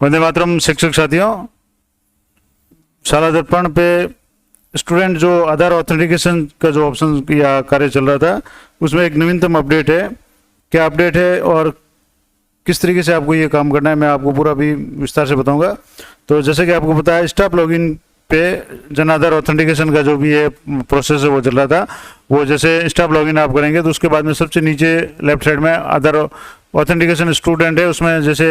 वंदे मातरम शिक्षक साथियों, शाला दर्पण पे स्टूडेंट जो आधार ऑथेंटिकेशन का जो ऑप्शन या कार्य चल रहा था उसमें एक नवीनतम अपडेट है। क्या अपडेट है और किस तरीके से आपको ये काम करना है मैं आपको पूरा भी विस्तार से बताऊंगा। तो जैसे कि आपको पता है, स्टाफ लॉगिन पे जन आधार ऑथेंटिकेशन का जो भी है प्रोसेस है वो चल रहा था। वो जैसे स्टाफ लॉगिन आप करेंगे तो उसके बाद में सबसे नीचे लेफ्ट साइड में आधार ऑथेंटिकेशन स्टूडेंट है, उसमें जैसे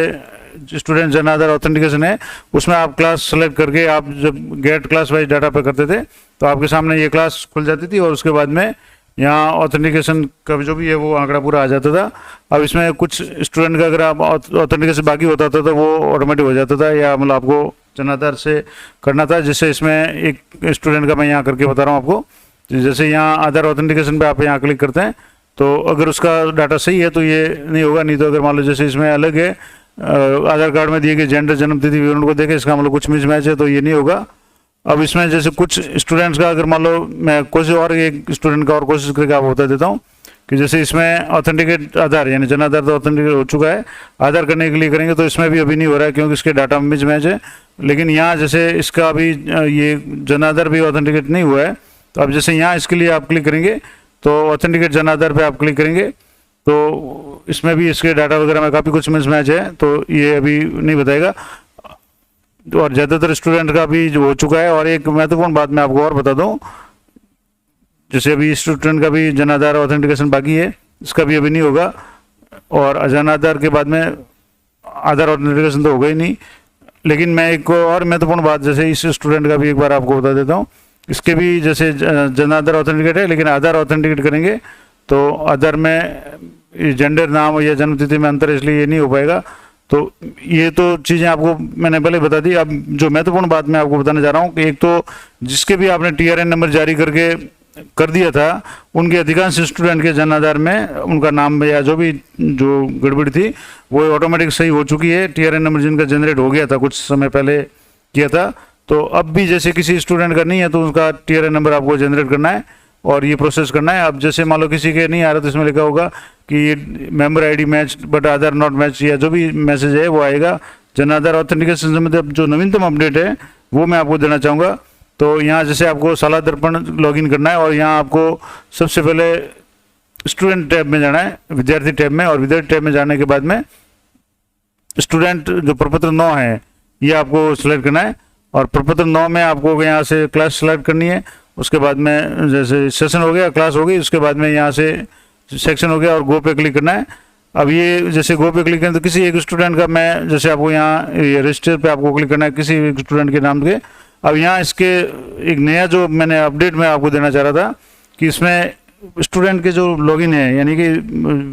स्टूडेंट जन आधार ऑथेंटिकेशन है उसमें आप क्लास सेलेक्ट करके आप जब गेट क्लास वाइज डाटा पे करते थे तो आपके सामने ये क्लास खुल जाती थी और उसके बाद में यहाँ ऑथेंटिकेशन का जो भी है वो आंकड़ा पूरा आ जाता था। अब इसमें कुछ स्टूडेंट का अगर आप ऑथेंटिकेशन बाकी होता था तो वो ऑटोमेटिक हो जाता था, या मतलब आपको जन आधार से करना था। जिससे इसमें एक स्टूडेंट का मैं यहाँ करके बता रहा हूँ आपको। जैसे यहाँ आधार ऑथेंटिकेशन पे आप यहाँ क्लिक करते हैं तो अगर उसका डाटा सही है तो ये नहीं होगा, नहीं तो अगर मान लो जैसे इसमें अलग है आधार कार्ड में दिए गए जेंडर जन्म तिथि विवरण को देखे इसका मतलब कुछ मिसमैच है तो ये नहीं होगा। अब इसमें जैसे कुछ स्टूडेंट्स का अगर मान लो मैं कोशिश और एक स्टूडेंट का और कोशिश करके आपको बता देता हूँ कि जैसे इसमें ऑथेंटिकेट आधार यानी जन आधार तो ऑथेंटिकेट हो चुका है, आधार करने के लिए करेंगे तो इसमें भी अभी नहीं हो रहा है क्योंकि इसके डाटा में मिसमैच है। लेकिन यहाँ जैसे इसका अभी ये जन आधार भी ऑथेंटिकेट नहीं हुआ है तो अब जैसे यहाँ इसके लिए आप क्लिक करेंगे तो ऑथेंटिकेट जन आधार पे आप क्लिक करेंगे तो इसमें भी इसके डाटा वगैरह में काफ़ी कुछ मिसमैच है तो ये अभी नहीं बताएगा। और ज़्यादातर स्टूडेंट का भी जो हो चुका है। और एक महत्वपूर्ण बात मैं आपको और बता दूं, जैसे अभी स्टूडेंट का भी जन आधार ऑथेंटिकेशन बाकी है, इसका भी अभी नहीं होगा। और जन आधार के बाद में आधार ऑथेंटिकेशन तो होगा ही नहीं। लेकिन मैं एक और महत्वपूर्ण बात जैसे इस स्टूडेंट का भी एक बार आपको बता देता हूँ। इसके भी जैसे जन आधार ऑथेंटिकेट है लेकिन आधार ऑथेंटिकेट करेंगे तो आधार में जेंडर नाम या जन्म तिथि में अंतर, इसलिए ये नहीं हो पाएगा। तो ये तो चीज़ें आपको मैंने पहले बता दी। अब जो महत्वपूर्ण बात मैं आपको बताने जा रहा हूँ कि एक तो जिसके भी आपने TRN नंबर जारी करके कर दिया था उनके अधिकांश स्टूडेंट के जन आधार में उनका नाम या जो भी जो गड़बड़ी थी वो ऑटोमेटिक सही हो चुकी है। TRN नंबर जिनका जनरेट हो गया था कुछ समय पहले किया था, तो अब भी जैसे किसी स्टूडेंट का नहीं है तो उसका TRN नंबर आपको जनरेट करना है और ये प्रोसेस करना है। अब जैसे मान लो किसी के नहीं आ रहा तो इसमें लिखा होगा कि ये member ID match but Aadhaar not match या जो भी मैसेज है वो आएगा। जन आधार ऑथेंटिकेशन से मतलब जो नवीनतम अपडेट है वो मैं आपको देना चाहूँगा। तो यहाँ जैसे आपको शाला दर्पण लॉगिन करना है और यहाँ आपको सबसे पहले स्टूडेंट टैब में जाना है, विद्यार्थी टैब में। और विद्यार्थी टैब में जाने के बाद में स्टूडेंट जो प्रपत्र 9 है ये आपको सिलेक्ट करना है। और प्रपत्र 9 में आपको यहाँ से क्लास सेलेक्ट करनी है। उसके बाद में जैसे सेशन हो गया, क्लास हो गई, उसके बाद में यहाँ से सेक्शन हो गया और गो पे क्लिक करना है। अब ये जैसे गो पे क्लिक करें तो किसी एक स्टूडेंट का मैं जैसे आपको यहाँ रजिस्टर पे आपको क्लिक करना है किसी एक स्टूडेंट के नाम के। अब यहाँ इसके एक नया जो मैंने अपडेट में आपको देना चाह रहा था कि इसमें स्टूडेंट के जो लॉगिन है यानी कि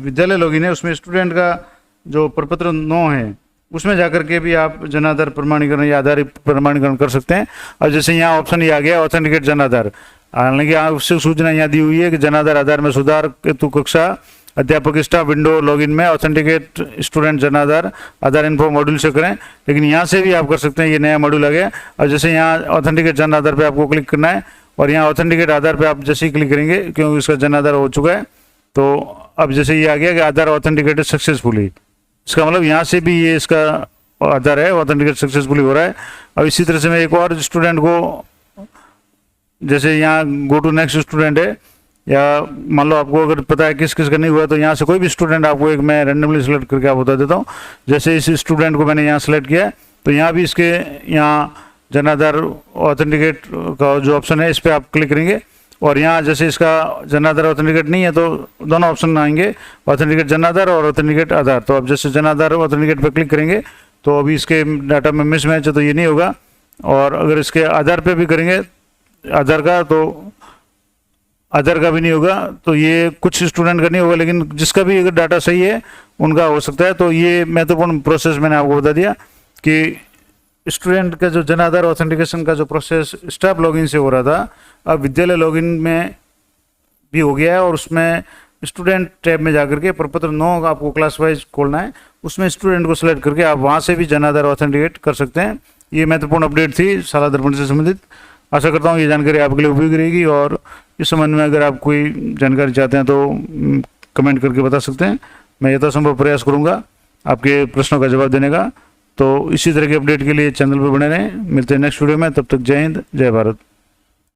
विद्यालय लॉगिन है उसमें स्टूडेंट का जो प्रपत्र 9 है उसमें जाकर के भी आप जन आधार प्रमाणीकरण या आधार प्रमाणीकरण कर सकते हैं। और जैसे यहाँ ऑप्शन ये आ गया ऑथेंटिकेट जन आधार, हालांकि आवश्यक सूचना यहाँ दी हुई है कि जन आधार में सुधार हेतु कक्षा अध्यापक स्टाफ विंडो लॉगिन में authenticate student Jan Aadhaar info module से करें। लेकिन यहाँ से भी आप कर सकते हैं, ये नया मॉड्यूल आ गया। और जैसे यहाँ ऑथेंटिकेट जन आधार पे आपको क्लिक करना है और यहाँ ऑथेंटिकेट आधार पे आप जैसे ही क्लिक करेंगे क्योंकि इसका जन आधार हो चुका है तो अब जैसे ये आ गया कि आधार ऑथेंटिकेटेड सक्सेसफुली, इसका मतलब यहाँ से भी ये इसका आधार है ऑथेंटिकेट सक्सेसफुली हो रहा है। अब इसी तरह से मैं एक और स्टूडेंट को जैसे यहाँ गो टू नेक्स्ट स्टूडेंट है या मान लो आपको अगर पता है किस किस का नहीं हुआ तो यहाँ से कोई भी स्टूडेंट आपको एक मैं रैंडमली सेलेक्ट करके आप बता देता हूँ। जैसे इस स्टूडेंट को मैंने यहाँ सेलेक्ट किया तो यहाँ भी इसके यहाँ जन आधार ऑथेंटिकेट का जो ऑप्शन है इस पर आप क्लिक करेंगे और यहाँ जैसे इसका जन आधार ऑथेंटिकेट नहीं है तो दोनों ऑप्शन आएंगे, ऑथेंटिकेट जन आधार और ऑथेंटिकेट आधार। तो अब जैसे जन आधार ऑथेंटिकेट पे क्लिक करेंगे तो अभी इसके डाटा में मिसमैच है तो ये नहीं होगा। और अगर इसके आधार पे भी करेंगे आधार का तो आधार का भी नहीं होगा। तो ये कुछ स्टूडेंट का नहीं होगा लेकिन जिसका भी अगर डाटा सही है उनका हो सकता है। तो ये महत्वपूर्ण प्रोसेस मैंने आपको बता दिया कि स्टूडेंट का जो जन आधार ऑथेंटिकेशन का जो प्रोसेस स्टाफ लॉगिन से हो रहा था अब विद्यालय लॉगिन में भी हो गया है। और उसमें स्टूडेंट टैब में जाकर के प्रपत्र 9 आपको क्लास वाइज खोलना है, उसमें स्टूडेंट को सिलेक्ट करके आप वहाँ से भी जन आधार ऑथेंटिकेट कर सकते हैं। ये महत्वपूर्ण अपडेट थी शाला दर्पण से संबंधित। आशा करता हूँ ये जानकारी आपके लिए उपयोगी रहेगी और इस संबंध में अगर आप कोई जानकारी चाहते हैं तो कमेंट करके बता सकते हैं। मैं यथासंभव प्रयास करूँगा आपके प्रश्नों का जवाब देने का। तो इसी तरह के अपडेट के लिए चैनल पर बने रहें। मिलते हैं नेक्स्ट वीडियो में, तब तक जय हिंद जय भारत।